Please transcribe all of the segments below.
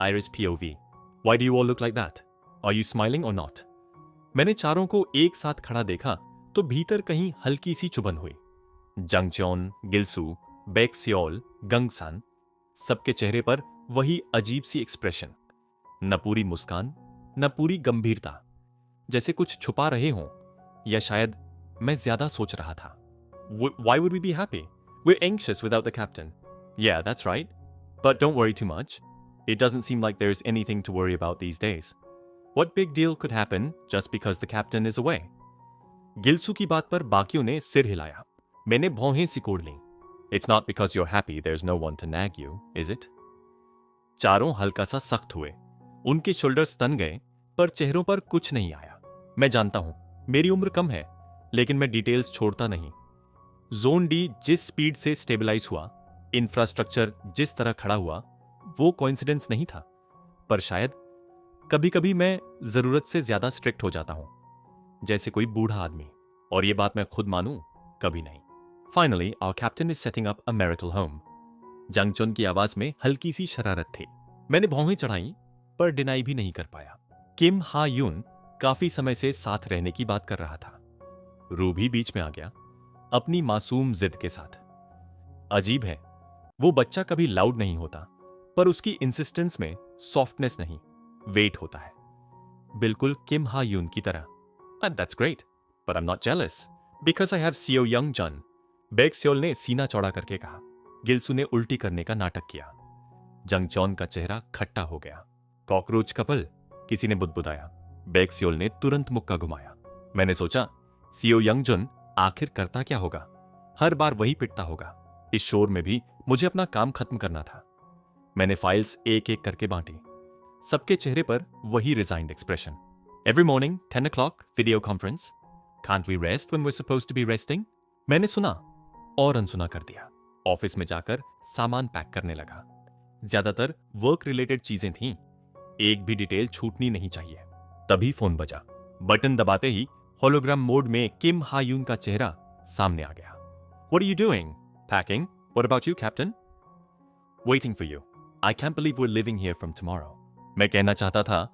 Iris POV. Why do you all look like that? Are you smiling or not? मैंने चारों को एक साथ खड़ा देखा तो भीतर कहीं हल्की सी चुभन हुई। जंगचौन, गिलसू, बैक्सियोल, गंगसान, सबके चेहरे पर वही अजीब सी एक्सप्रेशन। न पूरी मुस्कान, न पूरी गंभीरता, जैसे कुछ छुपा रहे हों, या शायद मैं ज्यादा सोच रहा था। Why would we be happy? We're anxious without the captain. Yeah, that's right. But don't worry too much. It doesn't seem like there's anything to worry about these days. What big deal could happen just because the captain is away? गिलसू की बात पर बाकियों ने सिर हिलाया। मैंने भौहें सिकोड़ लीं। It's not because you're happy there's no one to nag you, is it? चारों हल्का सा सख्त हुए। उनके शोल्डर्स तन गए, पर चेहरों पर कुछ नहीं आया। मैं जानता हूं, मेरी उम्र कम है, लेकिन मैं डिटेल्स छोड़ता नहीं। जोन डी जिस स्पीड से स्टेबलाइज हुआ, इंफ्रास्ट्रक्चर जिस तरह खड़ा हुआ, वो कोइंसिडेंस नहीं था। पर शायद कभी कभी मैं जरूरत से ज्यादा स्ट्रिक्ट हो जाता हूं, जैसे कोई बूढ़ा आदमी। और ये बात मैं खुद मानूं, कभी नहीं। Finally our captain is setting up a marital home. Jangchun की आवाज में हल्की सी शरारत थी। मैंने भौहें चढ़ाई, पर डिनाई भी नहीं कर पाया। किम हा यून काफी समय से साथ रहने की बात कर रहा था। रू भी बीच में आ गया, अपनी मासूम जिद के साथ। अजीब है, वो बच्चा कभी लाउड नहीं होता, पर उसकी इंसिस्टेंस में सॉफ्टनेस नहीं, वेट होता है, बिल्कुल किम हा यून की तरह। And that's great, but I'm not jealous because I have Seo Young Jun. बैक्सियोल ने सीना चौड़ा करके कहा। गिलसू ने उल्टी करने का नाटक किया। जंगचौन का चेहरा खट्टा हो गया। कॉकरोच कपल, किसी ने बुदबुदाया। बैक्सियोल ने तुरंत मुक्का घुमाया। मैंने सोचा, सीओ यंगजुन आखिर करता क्या होगा? हर बार वही पिटता होगा। इस शोर में भी मुझे अपना काम खत्म करना था। मैंने फाइल्स एक एक करके बांटी। सबके चेहरे पर वही resigned expression. Every morning 10 o'clock video conference. Can't we rest when we are supposed to be resting? मैंने सुना और अनसुना कर दिया। ऑफिस में जाकर सामान पैक करने लगा। ज्यादातर वर्क रिलेटेड चीजें थीं। एक भी डिटेल छूटनी नहीं चाहिए। तभी फोन बजा। बटन दबाते ही होलोग्राम मोड में किम हा यून का चेहरा सामने आ गया। What are you doing? Packing? What about you, Captain? Waiting for you. I can't believe we're leaving here from tomorrow. मैं कहना चाहता था,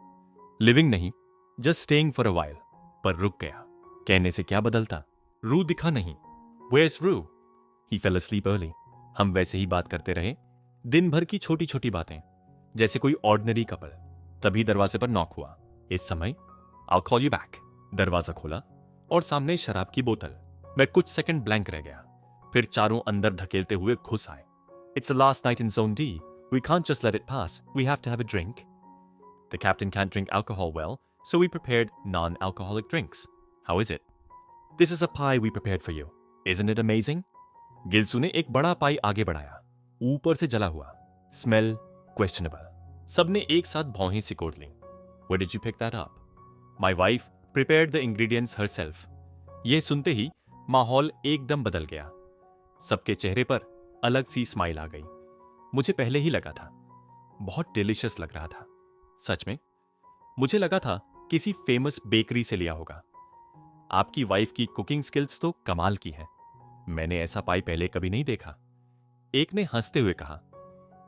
लिविंग नहीं, just staying for a while, पर रुक गया। कहने से क्या बदलता? रू दिखा नहीं। Where's Ru? He fell asleep early. हम वैसे ही बात करते रहे, दिन भर की छोटी छोटी बातें, जैसे कोई ऑर्डिनरी कपल। तभी दरवाजे पर नॉक हुआ। इस समय I'll call you back. दरवाजा खोला और सामने शराब की बोतल। मैं कुछ सेकंड ब्लैंक रह गया, फिर चारों अंदर धकेलते हुए घुस आए। It's the last night in Zone D. We can't just let it pass. We have to have a drink. The captain can't drink alcohol well, so we prepared non-alcoholic drinks. How is it? This is a pie we prepared for you. Isn't it amazing? गिलसू ने एक बड़ा पाई आगे बढ़ाया, ऊपर से जला हुआ। Smell questionable. सबने एक साथ भौहें सिकोड़ लीं। Where did you pick that up? My wife prepared the ingredients herself. यह सुनते ही माहौल एकदम बदल गया। सबके चेहरे पर अलग सी स्माइल आ गई। मुझे पहले ही लगा था, बहुत डिलिशियस लग रहा था। सच में, मुझे लगा था किसी फेमस बेकरी से लिया होगा। आपकी वाइफ की कुकिंग स्किल्स तो कमाल की है। मैंने ऐसा पाई पहले कभी नहीं देखा। एक ने हंसते हुए कहा,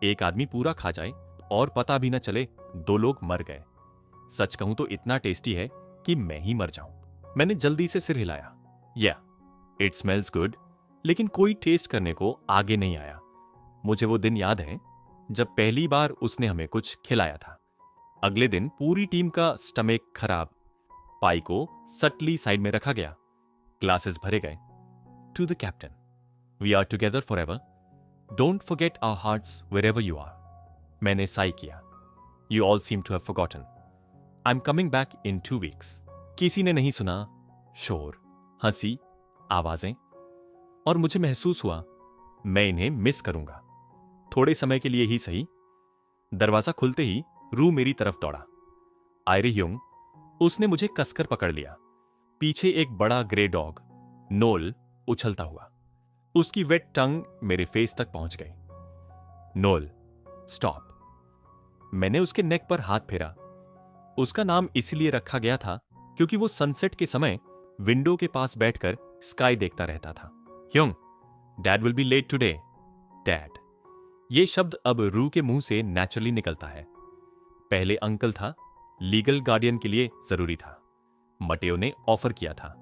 एक आदमी पूरा खा जाए और पता भी न चले 2 लोग मर गए। सच कहूं तो इतना टेस्टी है कि मैं ही मर जाऊं। मैंने जल्दी से सिर हिलाया। या इट स्मेल्स गुड, लेकिन कोई टेस्ट करने को आगे नहीं आया। मुझे वो दिन याद है जब पहली बार उसने हमें कुछ खिलाया था। अगले दिन पूरी टीम का स्टमक खराब। पाई को सटली साइड में रखा गया। ग्लासेस भरे गए। To the captain, we are together for ever, don't forget our hearts wherever you are. मैंने साई किया। You all seem to have forgotten. I am coming back in 2 weeks. किसी ने नहीं सुना। शोर, हंसी, आवाजें, और मुझे महसूस हुआ मैं इन्हें मिस करूंगा, थोड़े समय के लिए ही सही। दरवाजा खुलते ही रू मेरी तरफ दौड़ा। आयरी ह्यूंग, उसने मुझे कसकर पकड़ लिया। पीछे एक बड़ा ग्रे डॉग नोल उछलता हुआ। उसकी वेट टंग मेरे फेस तक पहुंच गई। Noel, stop. मैंने उसके नेक पर हाथ फेरा। उसका नाम इसलिए रखा गया था क्योंकि वो सनसेट के समय विंडो के पास बैठकर स्काई देखता रहता था। Hyung, dad will be late today. Dad, ये शब्द अब रू के मुंह से नेचुरली निकलता है। पहले अंकल था, लीगल गार्डियन के लिए जरूरी था। मटेओ ने ऑफर किया था,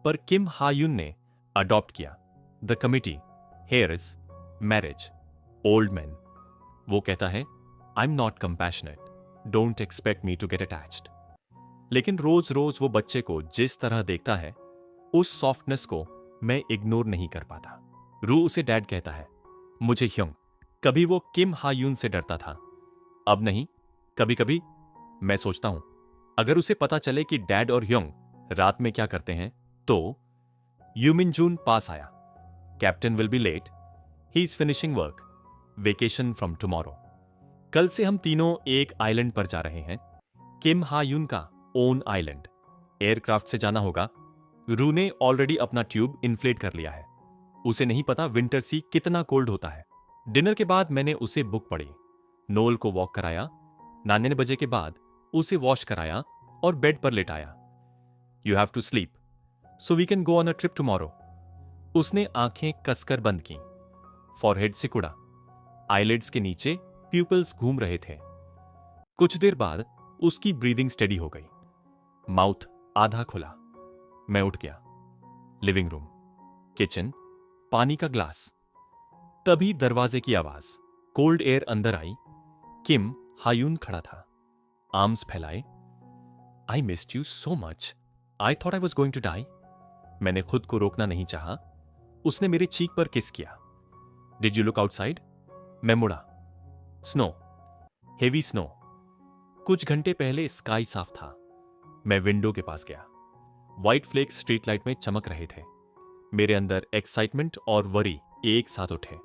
पर किम हायुन ने अडॉप्ट किया। The committee, heirs, marriage, old man. वो कहता है, I am not compassionate, don't expect me to get attached. लेकिन रोज रोज वो बच्चे को जिस तरह देखता है, उस सॉफ्टनेस को मैं इग्नोर नहीं कर पाता। रू उसे डैड कहता है, मुझे ह्योंग। कभी वो किम हायुन से डरता था, अब नहीं। कभी कभी मैं सोचता हूं, अगर उसे पता चले कि डैड और ह्योंग रात में क्या करते हैं तो। यूमिन जून पास आया। Captain will be late, he is finishing work, vacation from tomorrow. कल से हम तीनों एक आइलैंड पर जा रहे हैं, किम हायुन का ओन आइलैंड। एयरक्राफ्ट से जाना होगा। रू ने ऑलरेडी अपना ट्यूब इन्फ्लेट कर लिया है। उसे नहीं पता विंटर सी कितना कोल्ड होता है। डिनर के बाद मैंने उसे बुक पढ़ी, नोल को वॉक कराया, 9 बजे के बाद उसे वॉश कराया और बेड पर लेटाया। You have to sleep so we can go on a trip tomorrow. उसने आंखें कसकर बंद की, फॉरहेड सिकुड़ा, आईलिड्स के नीचे प्यूपल्स घूम रहे थे। कुछ देर बाद उसकी ब्रीदिंग स्टेडी हो गई, माउथ आधा खुला। मैं उठ गया। लिविंग रूम, किचन, पानी का ग्लास। तभी दरवाजे की आवाज, कोल्ड एयर अंदर आई। किम हायुन खड़ा था, आर्म्स फैलाए। I missed you so much, I thought I was going to die. मैंने खुद को रोकना नहीं चाहा। उसने मेरे चीक पर किस किया। Did you look outside? मैं मुड़ा। Snow, heavy snow. कुछ घंटे पहले स्काई साफ था। मैं विंडो के पास गया। व्हाइट फ्लेक्स स्ट्रीट लाइट में चमक रहे थे। मेरे अंदर एक्साइटमेंट और वरी एक साथ उठे।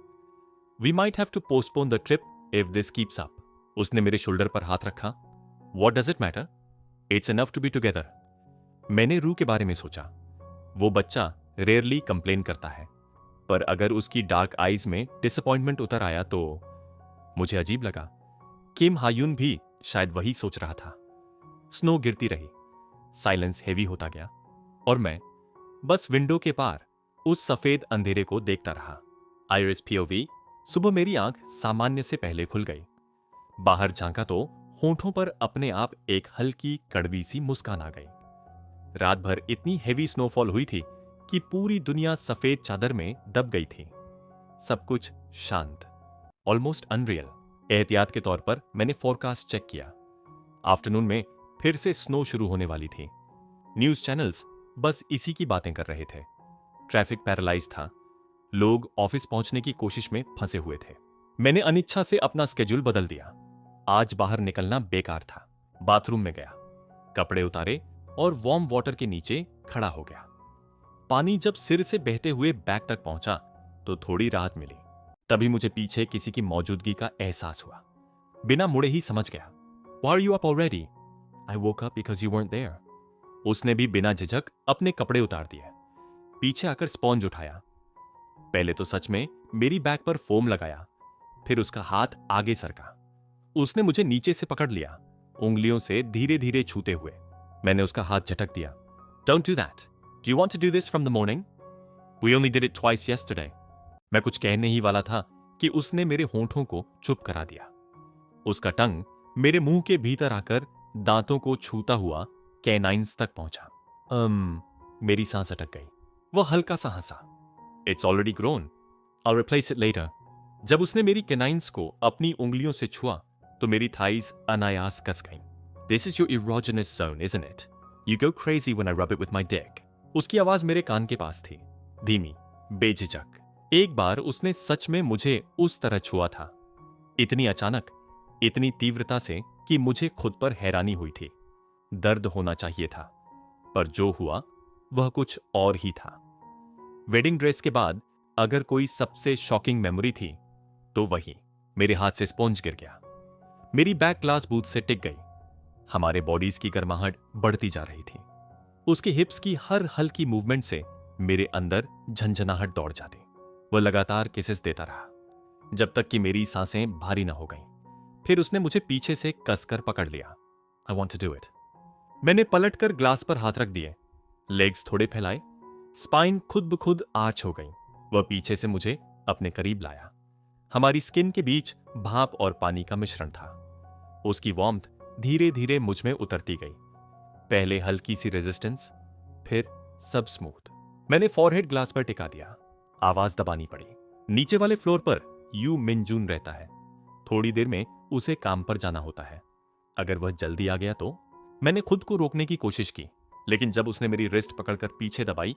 We might have to postpone the trip if this keeps up. उसने मेरे शोल्डर पर हाथ रखा। What does it matter, it's enough to be together. मैंने रू के बारे में सोचा। वो बच्चा रेयरली कंप्लेन करता है, पर अगर उसकी डार्क आईज में डिसअपॉइंटमेंट उतर आया तो मुझे अजीब लगा। किम हायुन भी शायद वही सोच रहा था। स्नो गिरती रही, साइलेंस हेवी होता गया और मैं बस विंडो के पार उस सफेद अंधेरे को देखता रहा। Iris POV. सुबह मेरी आंख सामान्य से पहले खुल गई। बाहर झांका तो होंठों पर अपने आप एक हल्की कड़वी सी मुस्कान आ गई। रात भर इतनी हेवी स्नोफॉल हुई थी कि पूरी दुनिया सफेद चादर में दब गई थी। सब कुछ शांत, ऑलमोस्ट अनरियल। एहतियात के तौर पर मैंने फोरकास्ट चेक किया। आफ्टरनून में फिर से स्नो शुरू होने वाली थी। न्यूज चैनल्स बस इसी की बातें कर रहे थे। ट्रैफिक पैरालाइज था, लोग ऑफिस पहुंचने की कोशिश में फंसे हुए थे। मैंने अनिच्छा से अपना स्केड्यूल बदल दिया। आज बाहर निकलना बेकार था। बाथरूम में गया, कपड़े उतारे और वार्म वाटर के नीचे खड़ा हो गया। पानी जब सिर से बहते हुए बैक तक पहुंचा तो थोड़ी राहत मिली। तभी मुझे पीछे किसी की मौजूदगी का एहसास हुआ। बिना मुड़े ही समझ गया। Why are you up already? I woke up because you weren't there. उसने भी बिना झिझक अपने कपड़े उतार दिए, पीछे आकर स्पॉन्ज उठाया। पहले तो सच में मेरी बैक पर फोम लगाया, फिर उसका हाथ आगे सरका। उसने मुझे नीचे से पकड़ लिया, उंगलियों से धीरे धीरे छूते हुए। मैंने उसका हाथ झटक दिया। Don't do that. Do you want to do this from the morning? We only did it twice yesterday. मैं कुछ कहने ही वाला था कि उसने मेरे होंठों को चुप करा दिया। उसका टंग मेरे मुंह के भीतर आकर दांतों को छूता हुआ कैनाइन्स तक पहुंचा। मेरी सांस अटक गई। वह हल्का सा हंसा। It's already grown, I'll replace it later. जब उसने मेरी कैनाइन्स को अपनी उंगलियों से छुआ तो मेरी थाइज अनायास कस गईं। This is your erogenous zone, isn't it? You go crazy when I rub it with my dick. उसकी आवाज मेरे कान के पास थी, धीमी, बेझिझक। एक बार उसने सच में मुझे उस तरह छुआ था, इतनी अचानक, इतनी तीव्रता से कि मुझे खुद पर हैरानी हुई थी। दर्द होना चाहिए था, पर जो हुआ वह कुछ और ही था। वेडिंग ड्रेस के बाद अगर कोई सबसे शॉकिंग मेमोरी थी तो वही। मेरे हाथ से स्पॉन्ज गिर गया, मेरी बैक ग्लास बूथ से टिक गई। हमारे बॉडीज की गर्माहट बढ़ती जा रही थी। उसकी हिप्स की हर हल्की मूवमेंट से मेरे अंदर झंझनाहट दौड़ जाती। वह लगातार किसेस देता रहा जब तक कि मेरी सांसें भारी न हो गईं। फिर उसने मुझे पीछे से कसकर पकड़ लिया। I want to do it. मैंने पलटकर ग्लास पर हाथ रख दिए, लेग्स थोड़े फैलाए, स्पाइन खुद ब खुद आर्च हो गई। वह पीछे से मुझे अपने करीब लाया। हमारी स्किन के बीच भाप और पानी का मिश्रण था। उसकी वार्मथ धीरे धीरे मुझ में उतरती गई। पहले हल्की सी रेजिस्टेंस, फिर सब स्मूथ। मैंने फॉरहेड ग्लास पर टिका दिया। आवाज दबानी पड़ी। नीचे वाले फ्लोर पर यू मिनजून रहता है। थोड़ी देर में उसे काम पर जाना होता है। अगर वह जल्दी आ गया तो? मैंने खुद को रोकने की कोशिश की, लेकिन जब उसने मेरी रिस्ट पकड़कर पीछे दबाई,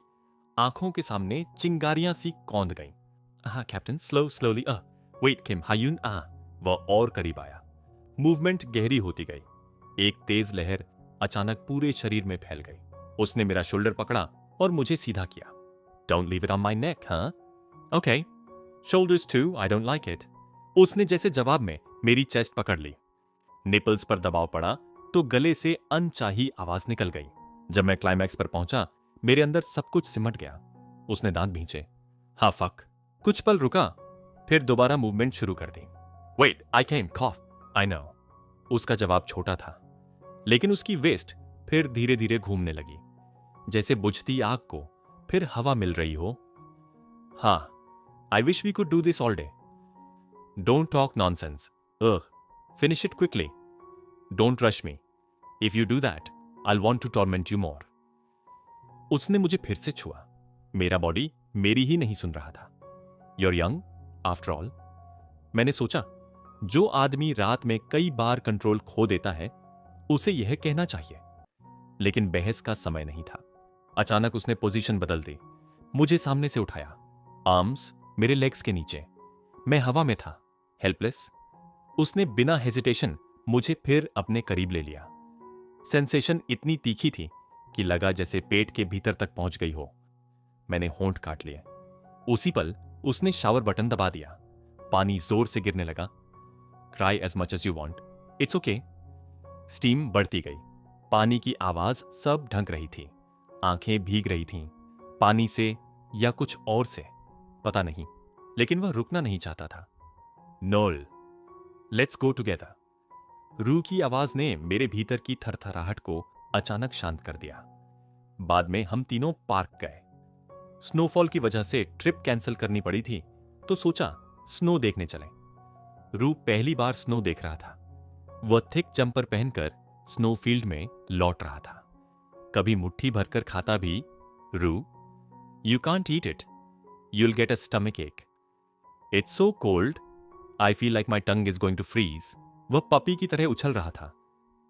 आंखों के सामने चिंगारियां सी कौंध गईं। हाँ कैप्टन, स्लोली, वेट किम हायुन, वह और करीब आया। मूवमेंट गहरी होती गई। एक तेज लहर अचानक पूरे शरीर में फैल गई। उसने मेरा शोल्डर पकड़ा और मुझे सीधा किया। Don't leave it on my neck, हाँ? Okay, shoulders too, I don't like it. उसने जैसे जवाब में मेरी चेस्ट पकड़ ली। निपल्स पर दबाव पड़ा तो गले से अनचाही आवाज निकल गई। जब मैं क्लाइमैक्स पर पहुंचा, मेरे अंदर सब कुछ सिमट गया। उसने दांत भींचे। हाँ फक। कुछ पल रुका, फिर दोबारा मूवमेंट शुरू कर दी। Wait, I can cough, I know. उसका जवाब छोटा था, लेकिन उसकी वेस्ट फिर धीरे धीरे घूमने लगी, जैसे बुझती आग को फिर हवा मिल रही हो। हाँ, I wish we could do this all day. Don't talk nonsense, finish it quickly. Don't rush me. If you do that, I want to torment you more. उसने मुझे फिर से छुआ। मेरा बॉडी मेरी ही नहीं सुन रहा था। You're young, after all। मैंने सोचा, जो आदमी रात में कई बार कंट्रोल खो देता है, उसे यह कहना चाहिए। लेकिन बहस का समय नहीं था। अचानक उसने पोजीशन बदल दी, मुझे सामने से उठाया, आर्म्स मेरे लेग्स के नीचे। मैं हवा में था, हेल्पलेस। उसने बिना हेजिटेशन मुझे फिर अपने करीब ले लिया। सेंसेशन इतनी तीखी थी कि लगा जैसे पेट के भीतर तक पहुंच गई हो। मैंने होंठ काट लिए। उसी पल उसने शावर बटन दबा दिया। पानी जोर से गिरने लगा। Cry as much as you want, it's okay. Steam बढ़ती गई। पानी की आवाज सब ढंक रही थी। आंखें भीग रही थीं, पानी से या कुछ और से, पता नहीं, लेकिन वह रुकना नहीं चाहता था। Noel, let's go together. Ru की आवाज ने मेरे भीतर की थरथराहट को अचानक शांत कर दिया। बाद में हम तीनों पार्क गए। स्नोफॉल की वजह से ट्रिप कैंसिल करनी पड़ी थी, तो सोचा स्नो देखने चलें। रू पहली बार स्नो देख रहा था। वह थिक जंपर पहनकर स्नो फील्ड में लौट रहा था। कभी मुट्ठी भरकर खाता भी। रू, you can't eat it, you'll get a stomach ache. It's so cold, I feel like my tongue is going to freeze. वह पपी की तरह उछल रहा था।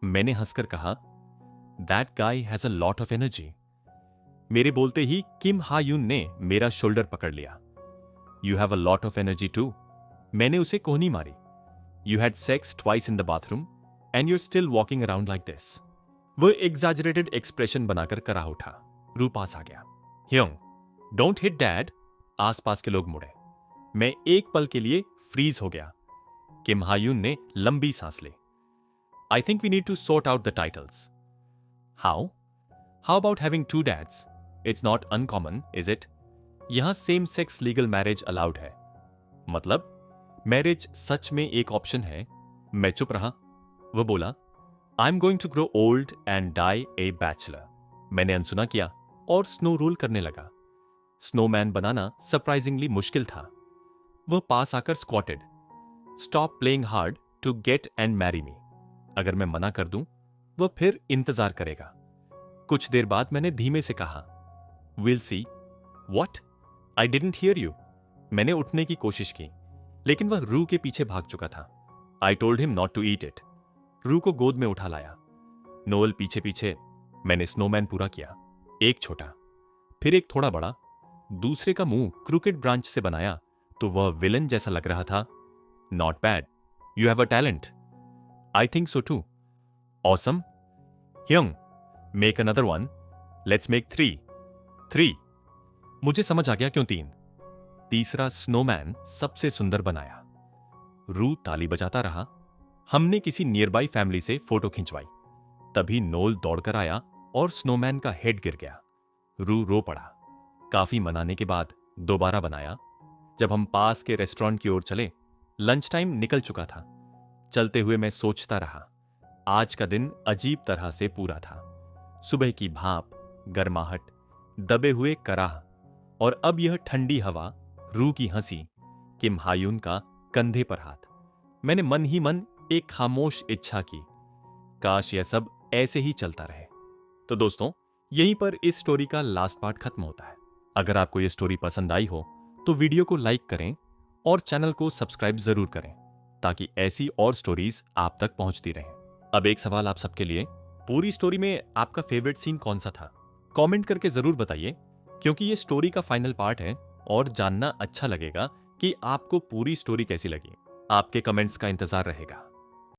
मैंने हंसकर कहा, that guy has a lot of energy. मेरे बोलते ही किम हायुन ने मेरा शोल्डर पकड़ लिया। You have a lot of energy too. मैंने उसे कोहनी मारी। You had sex twice in the bathroom and you're still walking around like this. वह एग्जैजरेटेड एक्सप्रेशन बनाकर करा उठा। रू पास आ गया। Hyung, don't hit dad. आसपास के लोग मुड़े। मैं एक पल के लिए फ्रीज हो गया। किम हायुन ने लंबी सांस ली। I think we need to sort out the titles. How? How about having two dads? It's not uncommon, is it? यहां same sex legal marriage allowed है। मतलब मैरिज सच में एक ऑप्शन है। मैं चुप रहा। वह बोला, I am going to grow old and die a bachelor. मैंने अनसुना किया और स्नो रोल करने लगा। स्नोमैन बनाना सरप्राइजिंगली मुश्किल था। वह पास आकर squatted. Stop playing hard to get and marry me. अगर मैं मना कर दूं, वह फिर इंतजार करेगा। कुछ देर बाद मैंने धीमे से कहा, will see. What? I didn't here you. मैंने उठने की कोशिश की, लेकिन वह रू के पीछे भाग चुका था। I told him not to eat it. Ru को गोद में उठा लाया। नोएल पीछे पीछे। मैंने स्नोमैन पूरा किया। एक छोटा, फिर एक थोड़ा बड़ा। दूसरे का मुंह क्रूकेट ब्रांच से बनाया तो वह विलन जैसा लग रहा था। Not bad, you have a talent. I think so too. Awesome. Hyung, make another one. Let's make 3। मुझे समझ आ गया क्यों 3। तीसरा स्नोमैन सबसे सुंदर बनाया। रू ताली बजाता रहा। हमने किसी नियर बाई फैमिली से फोटो खिंचवाई। तभी नोल दौड़कर आया और स्नोमैन का हेड गिर गया। रू रो पड़ा। काफी मनाने के बाद दोबारा बनाया। जब हम पास के रेस्टोरेंट की ओर चले, लंच टाइम निकल चुका था। चलते हुए मैं सोचता रहा, आज का दिन अजीब तरह से पूरा था। सुबह की भाप, गर्माहट, दबे हुए कराह, और अब यह ठंडी हवा, रू की हंसी, किम हायुन का कंधे पर हाथ। मैंने मन ही मन एक खामोश इच्छा की, काश यह सब ऐसे ही चलता रहे। तो दोस्तों, यहीं पर इस स्टोरी का लास्ट पार्ट खत्म होता है। अगर आपको यह स्टोरी पसंद आई हो तो वीडियो को लाइक करें और चैनल को सब्सक्राइब जरूर करें ताकि ऐसी और स्टोरीज आप तक पहुंचती रहें। अब एक सवाल आप सबके लिए, पूरी स्टोरी में आपका फेवरेट सीन कौन सा था? कमेंट करके जरूर बताइए, क्योंकि ये स्टोरी का फाइनल पार्ट है और जानना अच्छा लगेगा कि आपको पूरी स्टोरी कैसी लगी। आपके कमेंट्स का इंतजार रहेगा।